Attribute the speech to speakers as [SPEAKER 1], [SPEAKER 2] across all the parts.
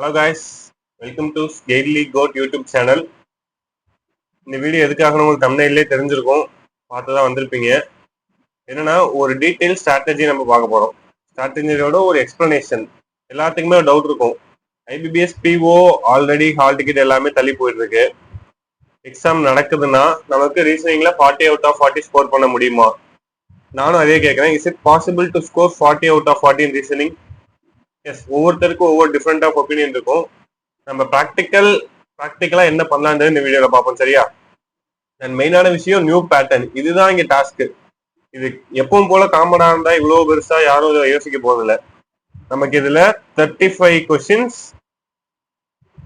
[SPEAKER 1] Hello guys, welcome to Skately code YouTube channel. இந்த video எதுக்காக உங்களுக்கு தமிழ்லேயே தெரிஞ்சிருக்கும், பார்த்து தான் வந்திருப்பீங்க. என்னன்னா ஒரு டீட்டெயில் ஸ்ட்ராட்டஜி நம்ம பார்க்க போகிறோம். ஸ்ட்ராட்டஜியோட ஒரு எக்ஸ்பிளனேஷன். எல்லாத்துக்குமே ஒரு டவுட் இருக்கும். IBPS PO already hall ticket எல்லாமே தள்ளி போயிட்டு இருக்கு. எக்ஸாம் நடக்குதுன்னா நமக்கு ரீசனிங்ல 40 அவுட் ஆஃப் 40 ஸ்கோர் பண்ண முடியுமா? நானும் அதே கேட்குறேன். Is it possible to score 40 out of 40 in reasoning? Yes, ஒவ்வொருத்தருக்கும் ஒவ்வொரு டிஃப்ரெண்ட் ஆஃப் ஒப்பீனியன் இருக்கும். நம்ம ப்ராக்டிக்கலா என்ன பண்ணலான்றது இந்த வீடியோல பார்ப்போம், சரியா? அண்ட் மெயினான விஷயம் நியூ பேட்டர்ன். இதுதான் இங்க டாஸ்க். இது எப்பவும் போல காமனா இருந்தா இவ்வளவு பெருசா யாரும் யோசிக்க போறதில்ல. நமக்கு இதுல 35 கொஸ்டின்ஸ்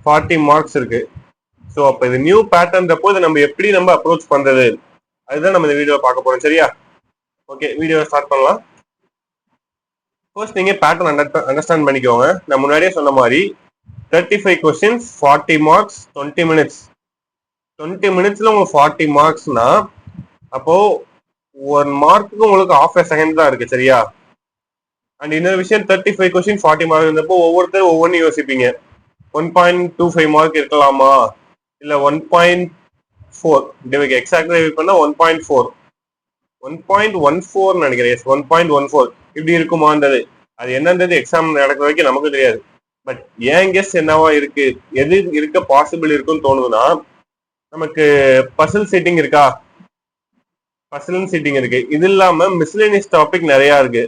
[SPEAKER 1] 40 மார்க்ஸ் இருக்கு. ஸோ அப்ப இது நியூ பேட்டர்ன்றப்போ இதை நம்ம எப்படி அப்ரோச் பண்றது, அதுதான் நம்ம இந்த வீடியோ பார்க்க போறோம், சரியா? ஓகே, வீடியோ ஸ்டார்ட் பண்ணலாம். ஃபர்ஸ்ட் நீங்க பேட்டர்ன் அண்டர்ஸ்டாண்ட் பண்ணிக்கோங்க. நான் முன்னாடியே சொன்ன மாதிரி 35 கொஸ்டின்ஸ் 40 மார்க்ஸ் 20 மினிட்ஸ். 20 மினிட்ஸ்ல உங்களுக்கு 40 மார்க்ஸ்னா அப்போ 1 மார்க்குக்கு உங்களுக்கு half a second தான் இருக்கு, சரியா? அண்ட் இன்னொரு விஷயம், 35 கொஸ்டின் 40 மார்க் இருந்தப்போ ஒவ்வொருத்தரும் ஒவ்வொன்றும் யோசிப்பீங்க. 1.25 மார்க் இருக்கலாமா, இல்ல 1.4 எக்ஸாக்டா பண்ணா 1.4 1.14 நினைக்கிறேன். 1.14 இப்படி இருக்குமான்றது, அது என்னன்றது எக்ஸாம் நடக்கிற வரைக்கும் நமக்கு தெரியாது. பட் ஏன் கெஸ் என்னவா இருக்கு, எது இருக்க பாசிபிள் இருக்குன்னு தோணுதுன்னா, நமக்கு பசில் சீட்டிங் இருக்கா, பசில் சீட்டிங் இருக்கு. இது இல்லாம மிஸ்லேனியஸ் டாபிக் நிறைய இருக்கு.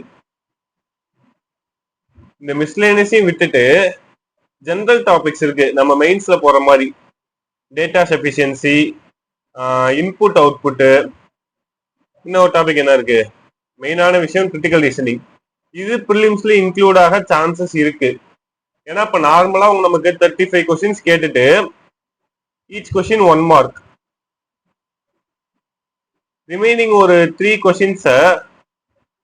[SPEAKER 1] இந்த மிஸ்லேனியஸையும் விட்டுட்டு ஜெனரல் டாபிக்ஸ் இருக்கு. நம்ம மெயின்ஸ்ல போற மாதிரி டேட்டா சஃபிஷியன்சி, இன்புட் அவுட்புட்டு, இன்னொரு டாபிக் என்ன இருக்கு, மெயினான விஷயம் கிரிட்டிக்கல் ரீசனிங். இது ப்ரிலிம்ஸ்ல இன்க்ளூட் ஆக சான்சஸ் இருக்கு. ஏன்னா இப்ப நார்மலா நமக்கு 35 கொஸ்டின்ஸ் கேட்டுட்டு ஈச் கொஸ்டின் 1 மார்க், ரிமைனிங் ஒரு 3 கொஸ்டின்ஸ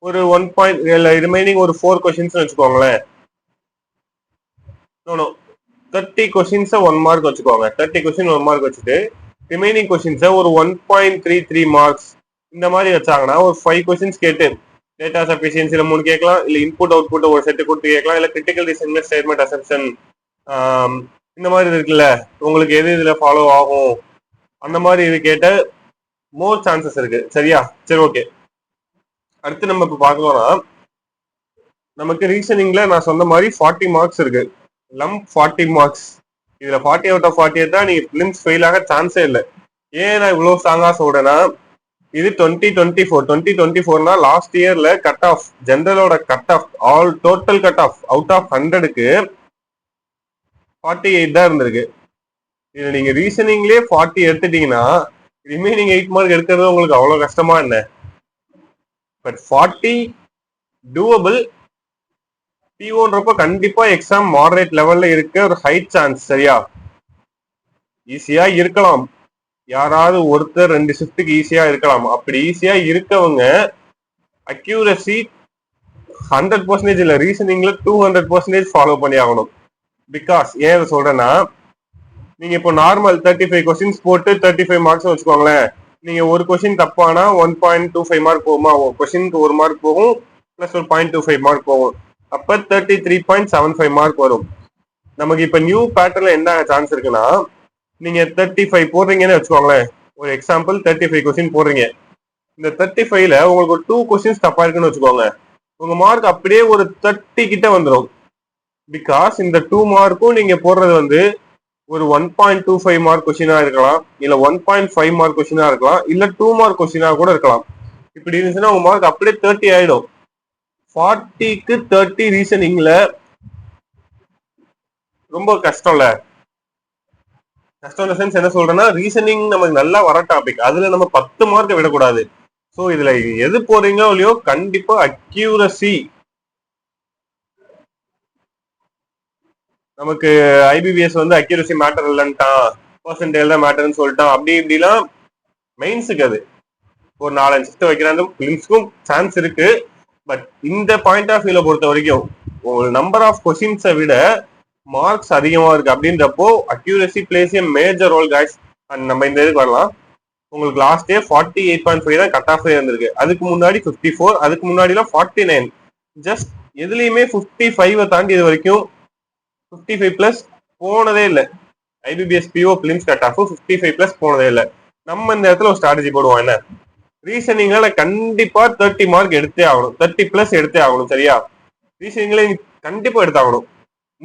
[SPEAKER 1] ஒரு 1 பாயிண்ட், ரிமைனிங் ஒரு 4 கொஸ்டின்ஸ் வச்சுக்கோங்களேன். 30 கொஸ்டின்ஸ 1 மார்க் வச்சுக்கோங்க. 30 கொஸ்டின் 1 மார்க் வச்சுட்டு ரிமைனிங் கொஸ்டின்ஸ ஒரு 1.33 மார்க்ஸ் இந்த மாதிரி வச்சாங்கன்னா ஒரு 5 கொஸ்டின்ஸ் கேட்டு டேட்டா சஃபிஷியன்சில 3 கேட்கலாம், இல்ல இன்புட் அவுட்புட் ஒரு செட்டு கொடுத்து கேட்கலாம், இல்ல கிரிட்டிக்கல் ரீசனிங் ஸ்டேட்மெண்ட் அசம்ப்ஷன் இந்த மாதிரி இருக்குல்ல, உங்களுக்கு எது இதுல ஃபாலோ ஆகும் அந்த மாதிரி இது கேட்ட மோர் சான்சஸ் இருக்கு, சரியா? சரி, ஓகே. அடுத்து நம்ம இப்ப பார்க்கலாம்னா, நமக்கு ரீசனிங்ல நான் சொன்ன மாதிரி 40 மார்க்ஸ் இருக்கு. Lump 40 marks. இதுல 40 அவுட் ஆஃப் 40 தான் நீங்க பிலிம்ஸ் ஃபெயில் ஆக சான்ஸே இல்லை. ஏன் நான் இவ்வளவு ஸ்ட்ராங்கா சொல்றேன்னா, இது 2024 லாஸ்ட் இயர்ல கட் ஆஃப், ஜெனரலோட cut off, all total cut off out of 100க்கு 48 தான் இருந்திருக்கு. இதுல நீங்க ரீசனிங்லயே 40 எடுத்துட்டீங்கன்னா ரிமைனிங் 8 மார்க் எடுக்கிறது உங்களுக்கு அவ்வளவு கஷ்டமா என்ன? But 40 doable. பிஓன்றப்ப கண்டிப்பா எக்ஸாம் மாடரேட் லெவல்ல இருக்க ஒரு ஹை சான்ஸ், சரியா? ஈஸியா இருக்கலாம், யாராவது ஒருத்தர் 2 ஷிஃப்ட்டுக்கு ஈஸியா இருக்கலாம். அப்படி ஈஸியா இருக்கவங்க அக்யூரசி 100% இல்ல, ரீசனிங்ல 200% ஃபாலோ பண்ணி ஆகணும். பிகாஸ் ஏன் சொல்றேன்னா, நீங்க இப்போ நார்மல் 35 கொஸ்டின்ஸ் போட்டு 35 மார்க்ஸ் வச்சுக்கோங்களேன். நீங்க ஒரு கொஸ்டின் தப்பானா 1.25 மார்க் போகுமா, கொஸ்டினுக்கு 1 மார்க் போகும், பிளஸ் ஒரு 0.25 மார்க் போகும். அப்ப 33.75 மார்க் வரும். நமக்கு இப்ப நியூ பேட்டர்ல என்ன சான்ஸ் இருக்குன்னா, நீங்க 35 போடுறீங்கன்னு வச்சுக்கோங்களேன். ஒரு எக்ஸாம்பிள் 35 கொஸ்டின் போடுறீங்க. இந்த 35ல உங்களுக்கு ஒரு 2 கொஸ்டின்ஸ் தப்பா இருக்குன்னு வச்சுக்கோங்க. உங்க மார்க் அப்படியே ஒரு 30 கிட்ட வந்துடும். பிகாஸ் இந்த 2 மார்க்கும் நீங்க போடுறது ஒரு 1.25 மார்க் கொஸ்டினா இருக்கலாம், இல்ல 1.5 மார்க் கொஸ்டினா இருக்கலாம், இல்ல 2 மார்க் கொஸ்டினா கூட இருக்கலாம். இப்படி இருந்துச்சுன்னா உங்க மார்க் அப்படியே 30 ஆயிடும். 40க்கு 30 ரீசனிங்ல ரொம்ப கஷ்டம்ல. கஷ்டம் சென்ஸ் என்ன சொல்றேன்னா, ரீசனிங் நமக்கு நல்லா வர டாபிக், அதுல நம்ம 10 மார்க் விடக்கூடாது. ஸோ இதுல எது போறீங்களோ இல்லையோ கண்டிப்பா அக்யூரசி. நமக்கு ஐபிபிஎஸ் அக்யூரசி மேட்டர் இல்லைன்ட்டான், பர்சன்டேஜ் தான் மேட்டர்னு சொல்லிட்டான், அப்படி இப்படிலாம் மெயின்ஸுக்கு அது ஒரு 4-5 ஷிஃப்ட் வைக்கிறாங்க. பிலிம்ஸ்க்கும் சான்ஸ் இருக்கு. பட் இந்த பாயிண்ட் ஆஃப் வியூல பொறுத்த வரைக்கும் ஒரு நம்பர் ஆஃப் கொஸ்டின்ஸை விட மார்க்ஸ் அதிகமா இருக்கு. அப்படின்றப்போ accuracy plays a major role guys. And நம்ம இந்த இதுக்கு வரலாம். உங்களுக்கு லாஸ்ட் இயர் 48.5 தான் கட் ஆஃப் இருந்திருக்கு. அதுக்கு முன்னாடி 54, அதுக்கு முன்னாடிலாம் 49. ஜஸ்ட் எதுலையுமே 55 தாண்டி இது வரைக்கும் 55 பிளஸ் போனதே இல்லை. IBPS PO prelims cut off 55+ போனதே இல்லை. நம்ம இந்த இடத்துல ஒரு ஸ்ட்ராட்டஜி போடுவோம். என்ன ரீசனிங்ல கண்டிப்பா 30 மார்க் எடுத்தே ஆகணும், 30+ எடுத்தே ஆகணும். சரியா? ரீசனிங்ல கண்டிப்பா எடுத்தாகணும்.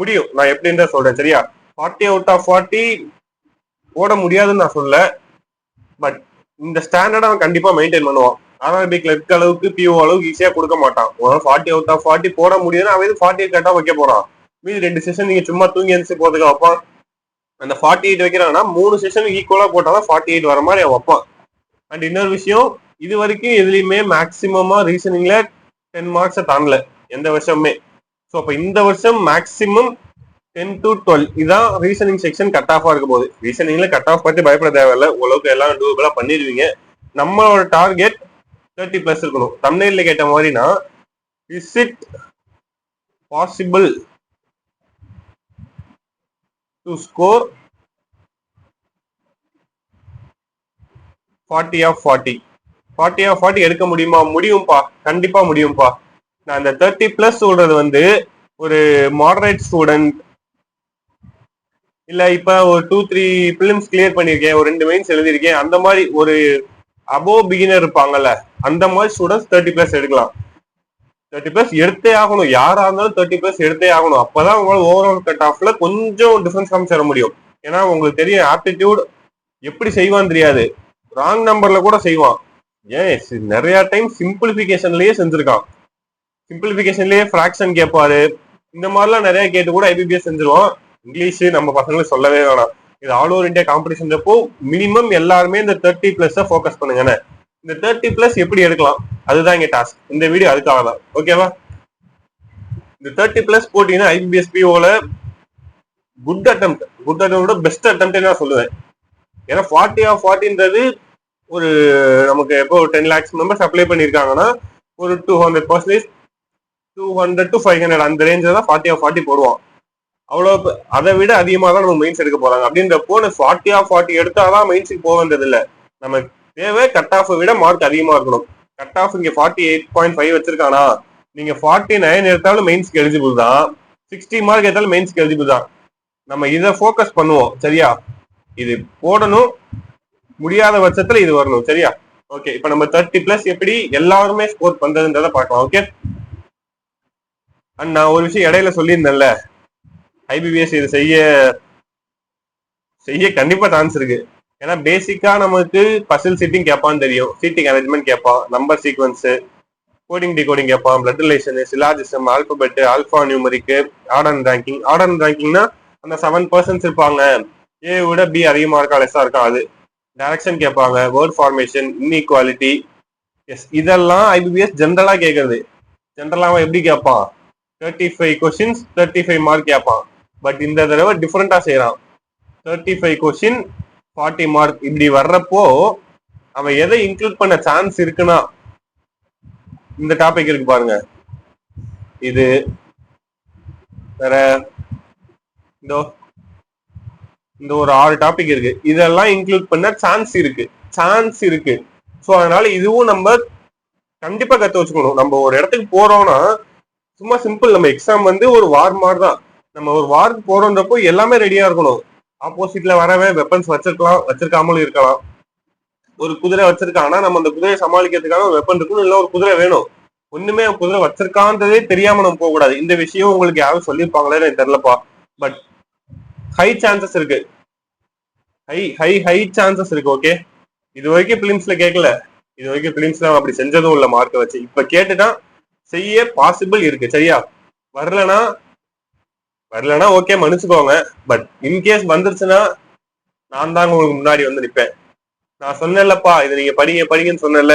[SPEAKER 1] முடியும். நான் எப்படின்னு தான் சொல்றேன். சரியா? 40 அவுட் ஆஃப் 40 போட முடியாதுன்னு நான் சொல்ல, பட் இந்த ஸ்டாண்டர்ட் அவன் கண்டிப்பா மெயின்டைன் பண்ணுவான். ஆர்ஆர்பி கிளர்க் அளவுக்கு பிஓ அளவுக்கு ஈஸியா கொடுக்க மாட்டான். 40 அவுட் ஆஃப் 40 போட முடியுதுன்னா அவன் 48 கட்டா வைக்க போறான். மீது 2 செஷன் நீங்க சும்மா தூங்கி எழுந்து போறதுக்கு வைப்பான். அந்த 48 வைக்கிறாங்கன்னா 3 செஷன் ஈக்குவலா போட்டாதான் 48 வர மாதிரி அவன் வைப்பான். அண்ட் இன்னொரு விஷயம், இது வரைக்கும் எதுலையுமே மேக்சிமமா ரீசனிங்ல 10 மார்க்ஸை தாண்டல எந்த வருஷமே. ஸோ அப்ப இந்த வருஷம் மேக்சிமம் 10 to 12 இதான் ரீசனிங் செக்ஷன் கட் ஆஃபா இருக்க போகுது. ரீசனிங்ல கட் ஆஃப் பத்தி பயப்பட தேவையில்லை. ஓரளவுக்கு எல்லாம் டூபிளா பண்ணிடுவீங்க. நம்மளோட டார்கெட் 30+ இருக்கணும். தம்ப்நெயில்ல கேட்ட மாதிரினா, is it possible to score 40 of 40 40 of 40 எடுக்க முடியுமா? முடியும்பா, கண்டிப்பா முடியும்பா. நான் இந்த 30+ சொல்றது வந்து ஒரு மாடரேட் ஸ்டூடெண்ட், இல்ல இப்ப ஒரு 2-3 பிலிம்ஸ் கிளியர் பண்ணிருக்கேன், ஒரு 2 மெயின்ஸ் எழுதிருக்கேன், அந்த மாதிரி ஒரு அபோவ் பிகினர் இருப்பாங்கல்ல, அந்த மாதிரி ஸ்டூடெண்ட்ஸ் 30+ எடுக்கலாம். 30+ எடுத்தே ஆகணும். யாரா இருந்தாலும் 30+ எடுத்தே ஆகணும். அப்பதான் உங்களால ஓவரால் கட் ஆஃப்ல கொஞ்சம் டிஃபரன்ஸ் காமிச்சிட முடியும். ஏன்னா உங்களுக்கு தெரியும் ஆப்டிடியூட் எப்படி செய்வான்னு தெரியாது, ராங் நம்பர்ல கூட செய்வான். ஏன் நிறைய டைம் சிம்பிளிபிகேஷன்லயே செஞ்சிருக்கான். சிம்பிளிபிகேஷன்லயே ஃபிராக்ஷன் கேட்பாரு. இந்த மாதிரிலாம் நிறைய கேட்டு கூட ஐபிபிஎஸ் செஞ்சிருவான். இங்கிலீஷ் நம்ம பசங்களுக்கு சொல்லவே வேணாம். இது ஆல் ஓவர் இந்தியா காம்படிஷன்றப்போ மினிமம் எல்லாருமே இந்த 30+ ஃபோக்கஸ் பண்ணுங்க. இந்த 30+ எப்படி எடுக்கலாம் அதுதான் இங்க டாஸ்க். இந்த வீடியோ அதுக்காக தான். ஓகேவா? இந்த 30+ போட்டீங்கன்னா ஐபிபிஎஸ் பிஓல குட் அட்டெம்ப்ட் பெஸ்ட் அட்டெம்ப்ட் நான் சொல்லுவேன். ஏன்னா 40 of 40ன்றது ஒரு நமக்கு எப்போ 10 lakhs மெம்பர்ஸ் அப்ளை பண்ணிருக்காங்கன்னா ஒரு 200%, 200 to 500 அந்த ரேஞ்சில் தான் 40 of 40 போடுவான். அவ்வளவு அதை விட அதிகமாக தான் நம்ம மெயின்ஸ் எடுக்க போறாங்க. அப்படின்றப்போ 40 of 40 எடுத்தாதான் மெயின்ஸுக்கு போக வேண்டியது இல்லை. நம்ம தேவை கட் ஆஃபை விட மார்க் அதிகமா இருக்கணும். கட் ஆஃப் இங்க 48.5 வச்சிருக்கானா, நீங்க 49 எடுத்தாலும் மெயின்ஸ்க்கு எலிஜிபிள் தான், 60 மார்க் எடுத்தாலும் மெயின்ஸ்க்கு எலிஜிபிள் தான். நம்ம இதை ஃபோக்கஸ் பண்ணுவோம். சரியா? இது போடணும், முடியாத பட்சத்துல இது வரணும். சரியா? ஓகே, இப்ப நம்ம 30+ எப்படி எல்லாருமே ஸ்கோர் பண்றதுன்றத பார்க்கலாம். ஓகே, அண்ட் நான் ஒரு விஷயம் இடையில சொல்லியிருந்தேன்ல, ஐபிபிஎஸ் இது செய்ய கண்டிப்பா சான்ஸ் இருக்கு. ஏன்னா பேசிக்கா நமக்கு பசில் சீட்டிங் கேட்பான்னு தெரியும், சீட்டிங் அரேஞ்ச்மெண்ட் கேட்பான், நம்பர் சீக்வன்ஸ், கோடிங் டிகோடிங் கேட்பான், blood relation, syllogism, alphabet, alphanumeric, order ranking. Order ரேங்கிங்னா அந்த 7% இருப்பாங்க, ஏ விட பி அதிகமா இருக்கா லெஸ்ஸா இருக்கா, அது டைரக்ஷன் கேட்பாங்க, வேர்ட் ஃபார்மேஷன், இன்இக்வாலிட்டி. எஸ், இதெல்லாம் ஐபிபிஎஸ் ஜென்ரலா கேட்கறது. ஜென்ரலாக எப்படி கேட்பான்? 35 கொஸ்டின்ஸ் 35 மார்க் கேட்பான். பட் இந்த தடவை டிஃபரெண்டா செய்யறான். 35 கொஸ்டின் 40 மார்க் இப்படி வர்றப்போ அவன் எதை இன்க்ளூட் பண்ண சான்ஸ் இருக்குன்னா, இந்த டாபிக் இருக்கு பாருங்க, இது வேற இந்த ஒரு 6 டாபிக் இருக்கு, இதெல்லாம் இன்க்ளூட் பண்ண சான்ஸ் இருக்கு. ஸோ அதனால இதுவும் நம்ம கண்டிப்பா கத்து வச்சுக்கணும். நம்ம ஒரு இடத்துக்கு போறோம்னா சும்மா சிம்பிள், நம்ம எக்ஸாம் வந்து ஒரு வார் மாதிரி தான். நம்ம ஒரு வாருக்கு போறோன்றப்போ எல்லாமே ரெடியா இருக்கணும். ஆப்போசிட்ல வரவன் வெப்பன்ஸ் வச்சிருக்கலாம், வச்சிருக்காமலும் இருக்கலாம். ஒரு குதிரை வச்சிருக்காங்கன்னா நம்ம அந்த குதிரையை சமாளிக்கிறதுக்கான ஒரு வெப்பன் இருக்கணும், இல்லை ஒரு குதிரை வேணும். ஒண்ணுமே குதிரை வச்சிருக்கான்றதே தெரியாம நம்ம போக கூடாது. இந்த விஷயம் உங்களுக்கு யாரும் சொல்லியிருப்பாங்களே எனக்கு தெரியலப்பா, பட் ஹை சான்சஸ் இருக்கு. ஹை சான்சஸ் இருக்கு. ஓகே, இது வரைக்கும் பிலிம்ஸ்ல கேட்கல, இது வரைக்கும் பிலிம்ஸ்ல அப்படி செஞ்சதும் இல்ல மார்க்கை வச்சு. இப்ப கேட்டுதான் செய்ய பாசிபிள் இருக்கு. சரியா? வரலனா ஓகே மன்னிச்சுக்கோங்க. பட் இன்கேஸ் வந்துருச்சுன்னா நான் தான் உங்களுக்கு முன்னாடி வந்து நிற்பேன். நான் சொன்னேன்லப்பா இது நீங்க படிங்கன்னு சொன்னேன்ல,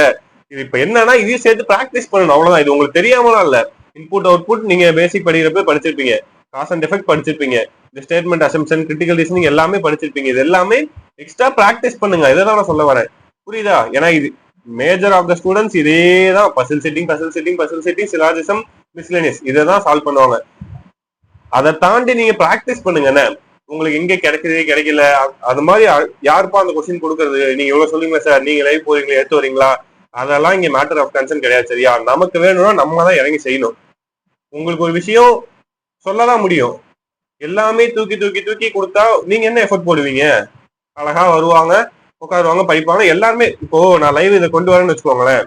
[SPEAKER 1] இது இப்ப என்னன்னா இதையும் சேர்த்து பிராக்டிஸ் பண்ணணும், அவ்வளவுதான். இது உங்களுக்கு தெரியாமலாம் இல்ல. இன்புட் அவுட்புட் நீங்க பேசிக் படிக்கிறப்ப படிச்சிருப்பீங்க, காஸ் அண்ட் எஃபெக்ட் படிச்சிருப்பீங்க, இந்த ஸ்டேட்மெண்ட் அசம்ப்ஷன், கிரிட்டிக்கல் ரீசனிங் எல்லாமே படிச்சிருப்பீங்க. இது எல்லாமே எக்ஸ்ட்ரா பிராக்டிஸ் பண்ணுங்க. இதை தான் நான் சொல்ல வரேன். புரியுதா? ஏன்னா இது மேஜர் ஆஃப் த ஸ்டூடெண்ட்ஸ் இதே தான், பசில் செட்டிங், சிலாஜிசம், மிஸ்லேனியஸ், இதை தான் சால்வ் பண்ணுவாங்க. அதை தாண்டி நீங்க பிராக்டிஸ் பண்ணுங்க. உங்களுக்கு எங்க கிடைக்குது கிடைக்கல அது மாதிரி யாருப்பா அந்த கொஸ்டின் கொடுக்கறது, நீங்க எவ்வளவு சொல்லுங்க சார், நீங்க லைவ் போறீங்களா, எடுத்து வரீங்களா, அதெல்லாம் இங்க மேட்டர் ஆஃப் கன்சர்ன் கிடையாது. சரியா? நமக்கு வேணும்னா நம்ம தான் இறங்கி செய்யணும். உங்களுக்கு ஒரு விஷயம் சொல்லதான் முடியும், எல்லாமே தூக்கி தூக்கி தூக்கி கொடுத்தா நீங்க என்ன எஃபர்ட் போடுவீங்க? அழகா வருவாங்க, உட்காருவாங்க, படிப்பாங்க. எல்லாருமே இப்போ நான் லைவ் இதை கொண்டு வரேன்னு வச்சுக்கோங்களேன்.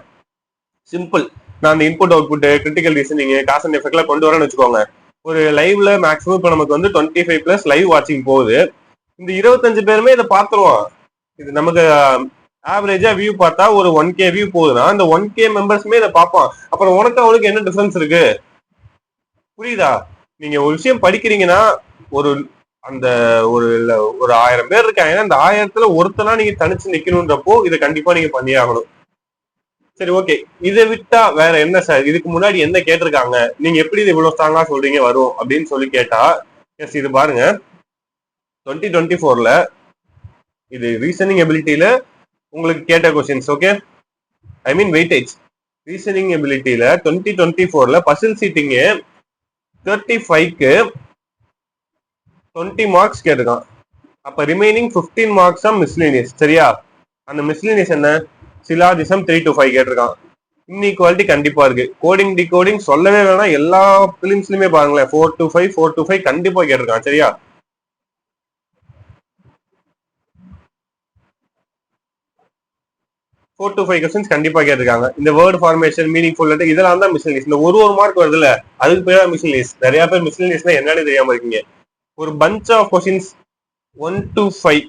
[SPEAKER 1] சிம்பிள். நான் அந்த input output, critical reasoning, cause and எஃபெக்ட்ல கொண்டு வரேன்னு வச்சுக்கோங்க. ஒரு லைவ்ல மேக்ஸிமம் இப்போ நமக்கு வந்து 25+ லைவ் வாட்சிங் போகுது. இந்த 25 பேருமே இதை பார்த்துருவான். இது நமக்கு ஆவரேஜா வியூ பார்த்தா ஒரு 1K வியூ போகுதுன்னா இந்த 1K மெம்பர்ஸுமே இதை பார்ப்பான். அப்புறம் உனக்கு அவனுக்கு என்ன டிஃபரன்ஸ் இருக்கு? புரியுதா? நீங்க ஒரு விஷயம் படிக்கிறீங்கன்னா ஒரு அந்த ஒரு 1000 பேர் இருக்காங்க, அந்த 1000த்துல ஒருத்தனா நீங்க தனிச்சு நிக்கணும்ன்றப்போ இதை கண்டிப்பா நீங்க பண்ணியே ஆகணும். சரி, ஓகே. இதை விட்டா வேற என்ன சார்? இதுக்கு முன்னாடி என்ன கேட்டிருக்காங்க? நீங்க எப்படி இது இவ்வளவு ஸ்ட்ராங்கா சொல்றீங்க வரும் அப்படின்னு சொல்லி கேட்டா, எஸ் இது பாருங்க 2024ல இது ரீசனிங் எபிலிட்டியில உங்களுக்கு கேட்ட questions. Okay, I mean weightage. Reasoning எபிலிட்டியில 2024ல பசில் சீட்டிங் 35க்கு 20 மார்க்ஸ் கேட்டிருக்கான். அப்ப ரிமைனிங் 15 மார்க்ஸ் தான் மிஸ்லினியஸ். சரியா? அந்த மிஸ்லினியஸ் என்ன? சிலாஜிசம் 3 to 5 கேட்டிருக்கான். இன்இக்வாலிட்டி கண்டிப்பா இருக்கு. கோடிங் டிகோடிங் சொல்லவே வேணாம். எல்லா பிலிம்ஸ்லயுமே பாருங்களேன் 4 to 5 கண்டிப்பா கேட்டிருக்கான். சரியா? ஃபோர் டு ஃபைவ் கொஸ்டின்ஸ் கண்டிப்பா கேட்டிருக்காங்க. இந்த வேர்ட் ஃபார்மேஷன், மீனிங்ஃபுல் லெட்டர் இதெல்லாம் தான் மிஸ்லினியஸ். இந்த ஒரு மார்க் வருதுல்ல, அதுக்கு பேர் தான் மிஸ்லினியஸ். நிறைய பேர் மிஸ்லினியஸ்னா என்னன்னு தெரியாம இருக்கீங்க. ஒரு பஞ்ச் ஆஃப் கொஸ்டின்ஸ் 1 to 5,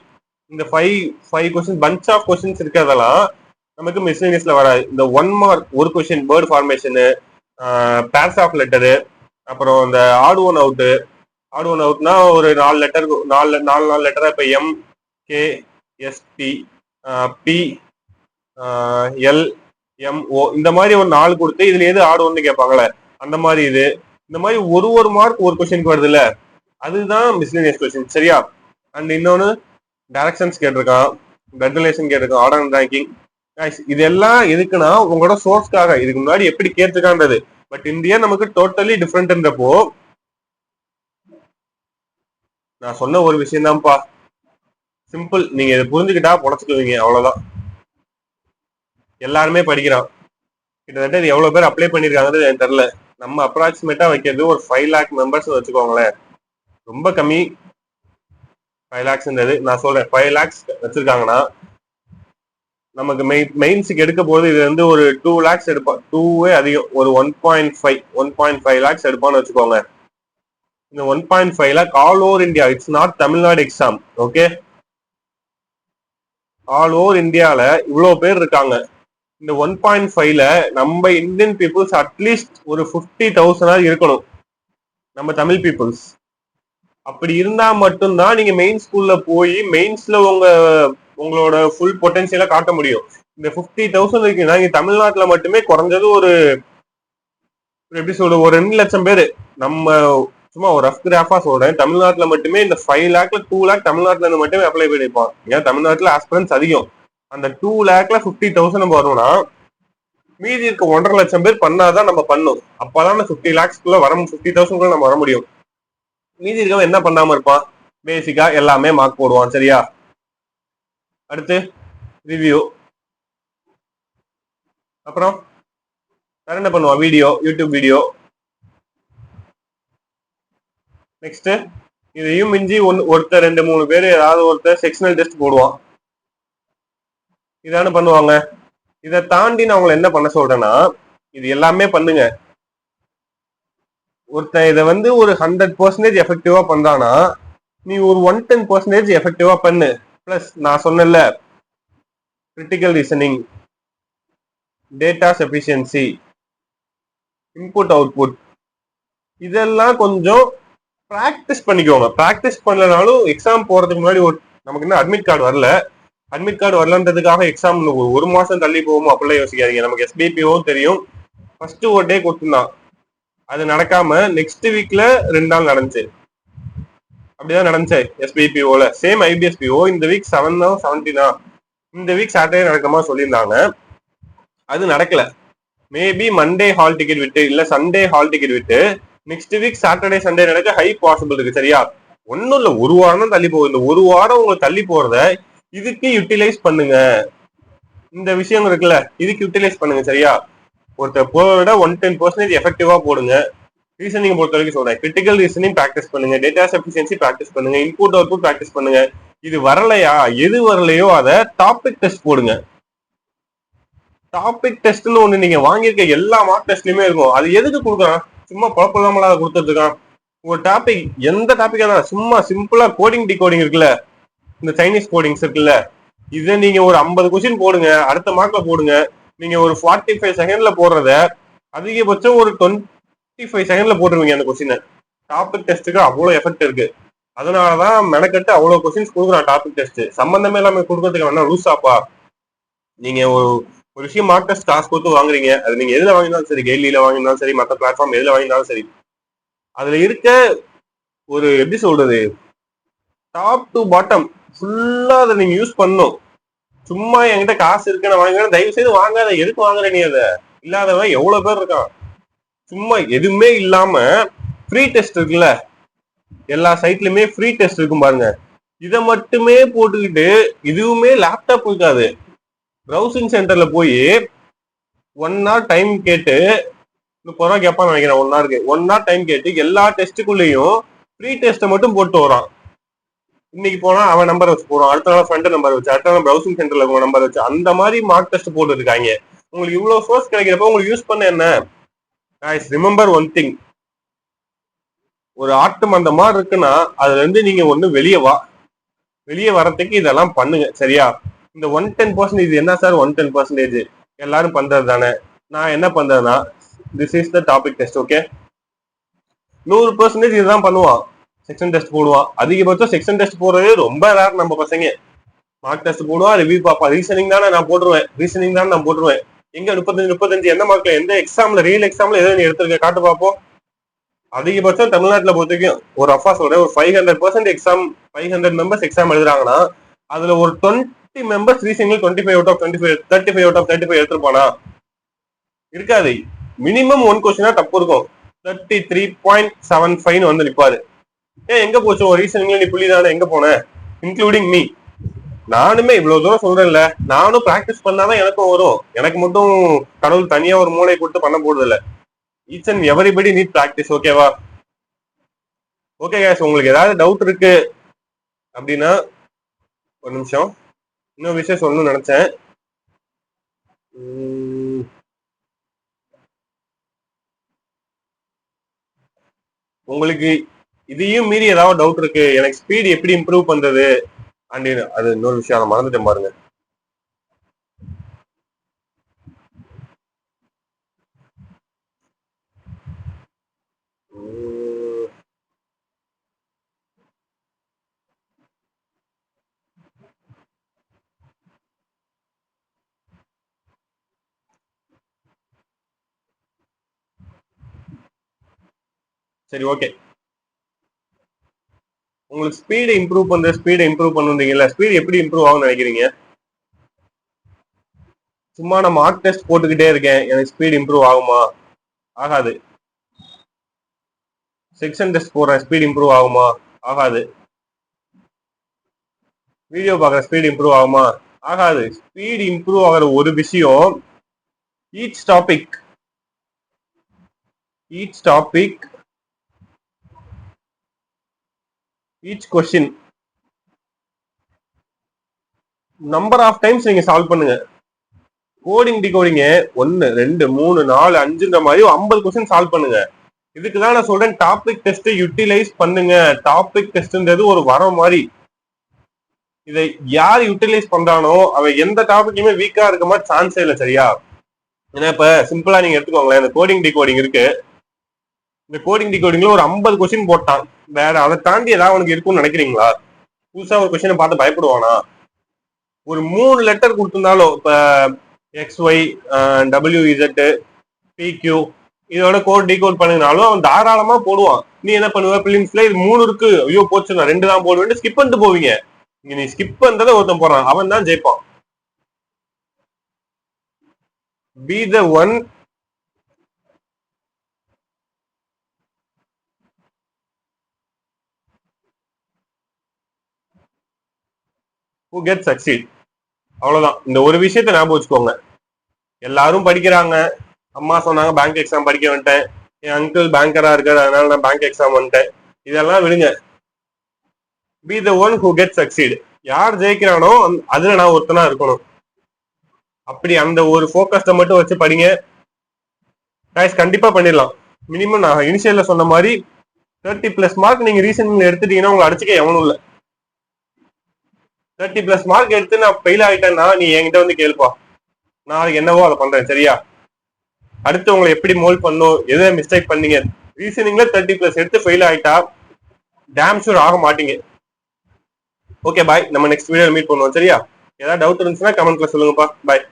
[SPEAKER 1] இந்த 5 கொஸ்டின் பஞ்ச் ஆஃப் கொஸ்டின்ஸ் இருக்கிறதெல்லாம் நமக்கு மிஸ்லினியஸ்ல வராது. இந்த 1 மார்க் ஒரு question word formation, pairs of letter, அப்புறம் இந்த ஆட் ஒன் அவுட்னா ஒரு 4 லெட்டர், 4 லெட்டரா இப்ப M, K, ST, P, L, M, O இந்த மாதிரி ஒரு 4 கொடுத்து இதுல எது ஆட் ஒன்னு கேட்பாங்களே அந்த மாதிரி இது. இந்த மாதிரி ஒரு மார்க் ஒரு கொஸ்டினுக்கு வருது இல்ல, அதுதான் மிஸ்லினியஸ் கொஸ்டின். சரியா? அண்ட் இன்னொன்னு டைரக்ஷன்ஸ் கேட்டிருக்கான், பிளட் ரிலேஷன் கேட்டிருக்கான், ஆர்டர் அண்ட் ரேங்கிங். இதெல்லாம் எதுக்குன்னா உங்களோட சோர்ஸ்க்காக. இதுக்கு முன்னாடி எப்படி கேட்டிருக்கான்றது. பட் இந்தியா நமக்கு டோட்டலி டிஃப்ரெண்ட்ன்றப்போ நான் சொன்ன ஒரு விஷயம் தான்ப்பா. சிம்பிள். நீங்க இதை புரிஞ்சுக்கிட்டா பொழைச்சுக்குவீங்க. அவ்வளவுதான். எல்லாருமே படிக்கிறான். கிட்டத்தட்ட இது எவ்வளவு பேர் அப்ளை பண்ணிருக்காங்கன்னு எனக்கு தெரியல. நம்ம அப்ராக்சிமேட்டா வைக்கிறது ஒரு 5 lakh மெம்பர்ஸ் வச்சுக்கோங்களேன். ரொம்ப கம்மி 5 lakhsன்றது. நான் சொல்றேன் 5 lakhs வச்சிருக்காங்கன்னா நமக்கு மெயின்ஸுக்கு எடுக்க போது இது வந்து ஒரு 2 lakhs எடுப்பான். 2வே அதிகம். ஒரு 1.5 lakhs எடுப்பான்னு வச்சுக்கோங்க. இந்த 1.5 lakh all over India. It's not Tamil Nadu exam. Okay, all over இந்தியால இவ்வளவு பேர் இருக்காங்க. இந்த 1.5ல நம்ம இந்தியன் பீப்புள்ஸ் அட்லீஸ்ட் ஒரு 50,000 இருக்கணும், நம்ம தமிழ் பீப்புள்ஸ். அப்படி இருந்தா மட்டும்தான் நீங்க மெயின் ஸ்கூல்ல போய் மெயின்ஸ்ல உங்களோட ஃபுல் பொட்டன்சியலா காட்ட முடியும். இந்த 50,000 இருக்குன்னா இங்க தமிழ்நாட்டுல மட்டுமே குறைஞ்சது ஒரு எப்படி சொல்றது, ஒரு 2 லட்சம் பேரு. நம்ம சும்மா ஒரு ரஃப் கிராஃபா சொல்றேன், தமிழ்நாட்டுல மட்டுமே இந்த 5 lakhல 2 lakh தமிழ்நாட்டுல இருந்து மட்டுமே அப்ளை பண்ணிருப்பான். ஏன் தமிழ்நாட்டுல ஆஸ்பிரன்ஸ் அதிகம். அந்த 2 lakhல 50,000 நம்ம வரும்னா மீதி இருக்க 1.5 லட்சம் பேர் பண்ணாதான் நம்ம பண்ணும். அப்பதான் 50 lakhsக்குள்ள 50,000 நம்ம வர முடியும். மீதி இருக்கவன் என்ன பண்ணாம இருப்பான்? பேசிக்கா எல்லாமே மார்க் போடுவான். சரியா? அடுத்து ரிவ்யூ. அப்புறம் வேற என்ன பண்ணுவான்? Video, YouTube video. நெக்ஸ்ட் இதையும் மிஞ்சி ஒருத்தர் 2-3 பேர் ஏதாவது ஒருத்தர் செக்ஷனல் டெஸ்ட் போடுவான். இதான பண்ணுவாங்க. இதை தாண்டி நான் உங்களை என்ன பண்ண சொல்றேன்னா, இது எல்லாமே பண்ணுங்க. ஒருத்தன் இதை வந்து ஒரு 100% எஃபெக்டிவா பண்றானா நீ ஒரு 110% எஃபெக்டிவா பண்ணு. பிளஸ் நான் சொன்னேன்ல critical reasoning, data efficiency, input output இதெல்லாம் கொஞ்சம் பிராக்டிஸ் பண்ணிக்கோங்க. பிராக்டிஸ் பண்ணலனாலும் எக்ஸாம் போறதுக்கு முன்னாடி நமக்கு இன்னும் அட்மிட் கார்டு வரல. அட்மிட் கார்டு வரலன்றதுக்காக எக்ஸாம் ஒரு மாசம் தள்ளி போகுமோ அப்படிலாம் யோசிக்காதீங்க. நமக்கு எஸ்பிபிஓவும் தெரியும். ஃபர்ஸ்ட் ஒரு டே கொடுத்துருந்தான், அது நடக்காம நெக்ஸ்ட் வீக்ல 2 நாள் நடந்துச்சு. அப்படிதான் நடந்துச்சு எஸ்பிபிஓல. சேம் ஐபிஎஸ்பிஓ இந்த வீக் 7 17 இந்த வீக் சாட்டர்டே நடக்கமா சொல்லியிருந்தாங்க. அது நடக்கல. மேபி மண்டே ஹால் டிக்கெட் விட்டு இல்ல சண்டே ஹால் டிக்கெட் விட்டு நெக்ஸ்ட் வீக் சாட்டர்டே சண்டே நடக்க ஹை பாசிபிள் இருக்கு. சரியா? ஒன்னும் இல்ல, ஒரு வாரம் தான் தள்ளி போகுது. இந்த ஒரு வாரம் உங்களுக்கு தள்ளி போறத இதுக்கு யூட்டிலைஸ் பண்ணுங்க. இந்த விஷயம் இருக்குல்ல, இதுக்கு யூட்டிலைஸ் பண்ணுங்க. சரியா? ஒருத்தர் போட 110% எஃபெக்டிவா போடுங்க. ரீசனிங் பொறுத்த வரைக்கும் சொல்றேன், கிரிட்டிக்கல் ரீசனிங் பிராக்டிஸ் பண்ணுங்க, டேட்டா சஃபிஷியன்சி பிராக்டிஸ் பண்ணுங்க, இன்புட் அவுட்புட் பிராக்டிஸ் பண்ணுங்க. இது வரலையா, எது வரலையோ அதை டாபிக் டெஸ்ட் போடுங்க. டாபிக் டெஸ்ட்னு ஒண்ணு நீங்க வாங்கியிருக்க எல்லா மார்க் டெஸ்ட்லயுமே இருக்கும். அது எதுக்கு கொடுக்குறான்? சும்மா குழப்பமில்லாம கொடுத்துட்டு இருக்கான். ஒரு டாபிக், எந்த டாபிக்கா தான், சும்மா சிம்பிளா கோடிங் டிகோடிங் இருக்குல்ல, இந்த சைனீஸ் கோடிங்ஸ் இருக்குல்ல, இதை நீங்க ஒரு 50 கொஸ்டின் போடுங்க, அடுத்த மார்க்ல போடுங்க. நீங்க ஒரு 45 செகண்ட்ல போடுறத அதிகபட்சம் ஒரு 25 செகண்ட்ல போட்டுருவீங்க அந்த கொஸ்டினை. டாபிக் டெஸ்ட்டுக்கு அவ்வளவு எஃபெக்ட் இருக்கு. அதனாலதான் மெனக்கட்டு அவ்வளவு கொஸ்டின்ஸ் கொடுக்குறான் டாபிக் டெஸ்ட். சம்பந்தமே இல்லாம கொடுக்கறதுக்கு வேணா லூசாப்பா. நீங்க ஒரு விஷயம் மார்க் டெஸ்ட் காசு கொடுத்து வாங்குறீங்க, அது நீங்க எதுல வாங்கினாலும் சரி, கெய்லியில வாங்கினாலும் சரி, மற்ற பிளாட்ஃபார்ம் எதுல வாங்கினாலும் சரி, அதுல இருக்க ஒரு எப்படி சொல்றது, டாப் டு பாட்டம் ஃபுல்லா அதை நீங்க யூஸ் பண்ணும். சும்மா என்கிட்ட காசு இருக்குன்னு வாங்க, தயவு செய்து வாங்காத. எதுக்கு வாங்குற நீ? அதை இல்லாதவன் எவ்வளவு பேர் இருக்கான். சும்மா எதுவுமே இல்லாம ஃப்ரீ டெஸ்ட் இருக்குல்ல, எல்லா சைட்லயுமே ஃப்ரீ டெஸ்ட் இருக்கும் பாருங்க, இதை மட்டுமே போட்டுக்கிட்டு இதுவுமே லேப்டாப் இருக்காது. ப்ரௌசிங் சென்டர்ல போய் 1 hour டைம் கேட்டு, 30 ரூபா கேட்பான்னு நினைக்கிறேன் 1 hourக்கு. 1 hour டைம் கேட்டு எல்லா டெஸ்ட்டுக்குள்ளேயும் ஃப்ரீ டெஸ்ட்டை மட்டும் போட்டு வரான். இன்னைக்கு போனா அவன் நம்பர் வச்சு போறான், அடுத்த நாள் ஃப்ரெண்ட் நம்பர் வச்சு, அடுத்த நாள் ப்ரௌசிங் சென்டர்ல உங்க நம்பர் வச்சு, அந்த மாதிரி மார்க் டெஸ்ட் போட்டு இருக்காங்க. உங்களுக்கு இவ்வளவு சோர்ஸ் கிடைக்கிறப்ப உங்களுக்கு யூஸ் பண்ண என்ன? guys, ரிமெம்பர் ஒன் திங், ஒரு ஆட்டம் அந்த மாதிரி இருக்குன்னா அதுல இருந்து நீங்க ஒண்ணு வெளியே வரத்துக்கு இதெல்லாம் பண்ணுங்க, சரியா? இந்த 110% இது என்ன சார் 110%? எல்லாரும் பண்றது தானே. நான் என்ன பண்றேன்னா, this is the topic test, okay? 100% இதுதான் பண்ணுவான், செக்ஷன் டெஸ்ட் போடுவான். அதிகபட்சம் செக்ஷன் டெஸ்ட் போடுறது ரொம்ப ரேர். நம்ம பசங்க மார்க் டெஸ்ட் போடுவான், ரிவ்யூ பார்ப்பான். ரீசனிங் தானே நான் போட்டுருவேன். எங்க 35 எந்த மார்க்ல, எந்த எக்ஸாம்ல, ரியல் எக்ஸாம்ல எதை நீ எடுத்திருக்க காட்டு பார்ப்போம். அதிகபட்சம் தமிழ்நாட்டுல பொறுத்த வரைக்கும் ஒரு ரஃபா சொல்றேன், ஒரு 500% எக்ஸாம், 500 மெம்பர்ஸ் எக்ஸாம் எழுதுறாங்கன்னா அதுல ஒரு 20 மெம்பர்ஸ் ரீசனிங்ல 25 out of 25, 35 out of 35 எடுத்திருப்பானா? இருக்காது. மினிமம் 1 கொஸ்டினா தப்பு இருக்கும். 33.75 வந்து நிப்பாரு. எங்க போச்சு ஒரு ரீசனிங்ல நீ புள்ளிதானே, எங்க போன? Including me. நானுமே இவ்வளவு தூரம் சொல்றேன்ல, நானும் பிராக்டிஸ் பண்ணாதான் எனக்கும் வரும். எனக்கு மட்டும் கடவுள் தனியா ஒரு மூளை கொடுத்து பண்ண போடுறது இல்ல. Each and everybody need practice, ஓகேவா? ஓகே கேஸ், உங்களுக்கு ஏதாவது டவுட் இருக்கு அப்படின்னா, ஒரு நிமிஷம், இன்னொரு விஷயம் சொல்லணும்னு நினைச்சேன். உங்களுக்கு இதையும் மீறி ஏதாவது டவுட் இருக்கு, எனக்கு ஸ்பீட் எப்படி இம்ப்ரூவ் பண்றது அப்படின்னு, அது இன்னொரு விஷயம் நான் மறந்துட்டேன் பாருங்க. சரி, ஓகே. உங்களுக்கு ஸ்பீடை இம்ப்ரூவ் பண்ணுறீங்கல்ல, ஸ்பீட் எப்படி இம்ப்ரூவ் ஆகும்னு நினைக்கிறீங்க? சும்மா நான் மார்க் டெஸ்ட் போட்டுக்கிட்டே இருக்கேன், எனக்கு ஸ்பீட் இம்ப்ரூவ் ஆகுமா? ஆகாது. செக்ஷன் டெஸ்ட் போடுறேன், ஸ்பீட் இம்ப்ரூவ் ஆகுமா? ஆகாது. வீடியோ பார்க்குற ஸ்பீட் இம்ப்ரூவ் ஆகுமா? ஆகாது. ஸ்பீட் இம்ப்ரூவ் ஆகிற ஒரு விஷயம், each topic each question number of times நீங்க சால்வ் பண்ணுங்க. கோடிங் டிகோடிங்க 1 2 3 4 5ன்ற மாதிரி 50 கொஸ்டின் சால்வ் பண்ணுங்க. இதுக்குதான் நான் சொல்றேன், டாபிக் டெஸ்ட் யூட்டிலைஸ் பண்ணுங்க. டாபிக் டெஸ்ட்ன்றது ஒரு வரம் மாதிரி. இதை யார் யூட்டிலைஸ் பண்றானோ அவன் எந்த டாபிக்குமே வீக்கா இருக்க மாதிரி சான்ஸே இல்லை, சரியா? ஏன்னா இப்ப சிம்பிளா நீங்க எடுத்துக்கோங்களேன், இந்த கோடிங் டிகோடிங் இருக்கு. இந்த கோடிங் டிகோடிங்ல ஒரு 50 கொஸ்டின் போட்டான், வேற அதை தாண்டி ஏதாவது உனக்கு இருக்கும்னு நினைக்கிறீங்களா? புதுசா ஒரு கொஸ்டினை பார்த்து பயப்படுவானா? ஒரு 3 லெட்டர் கொடுத்திருந்தாலும், இப்ப XY WZ PQ இதோட கோட் டிகோட் பண்ணினாலும் அவன் தாராளமா போடுவான். நீ என்ன பண்ணுவ, பிலிம்ஸ்ல இது 3 இருக்கு, ஐயோ போச்சு நான் 2 தான் போடுவேன், ஸ்கிப் பண்ணிட்டு போவீங்க. இங்க நீ ஸ்கிப் பண்றத ஒருத்தன் போறான், அவன் தான் ஜெயிப்பான். Be the one who gets succeed. அவ்வளவுதான். இந்த ஒரு விஷயத்த ஞாபகம் வச்சுக்கோங்க. எல்லாரும் படிக்கிறாங்க, அம்மா சொன்னாங்க பேங்க் எக்ஸாம் படிக்க வந்துட்டேன், என் அங்கிள் பேங்கரா இருக்காரு, அதனால நான் பேங்க் எக்ஸாம் வந்துட்டேன். இதெல்லாம் விடுங்க. Be the one who get succeed. யார் ஜெயிக்கிறானோ அதுல நான் ஒருத்தனா இருக்கணும். அப்படி அந்த ஒரு போக்கஸ்ட மட்டும் வச்சு படிங்க. கைஸ் கண்டிப்பா பண்ணிடலாம். மினிமம் நான் இனிஷியல்ல சொன்ன மாதிரி 30+ மார்க் நீங்க ரீசனிங்ல எடுத்துட்டீங்கன்னா உங்க அடிச்சுக்க எவனும் இல்ல. 30+ மார்க் எடுத்து நான் ஃபெயில் ஆயிட்டேன்னா நீ என்கிட்ட வந்து கேள்ப்பா, நாளைக்கு என்னவோ அதை பண்றேன். சரியா? அடுத்து உங்களை எப்படி மோல்ட் பண்ணும், எதை மிஸ்டேக் பண்ணீங்க. ரீசனிங்ல 30+ எடுத்து ஃபெயில் ஆயிட்டா டேம் ஷூர் ஆக மாட்டீங்க. ஓகே பாய், நம்ம நெக்ஸ்ட் வீடியோ மீட் பண்ணுவோம். சரியா? ஏதாவது டவுட் இருந்துச்சுன்னா கமெண்ட்ல சொல்லுங்கப்பா. பாய்.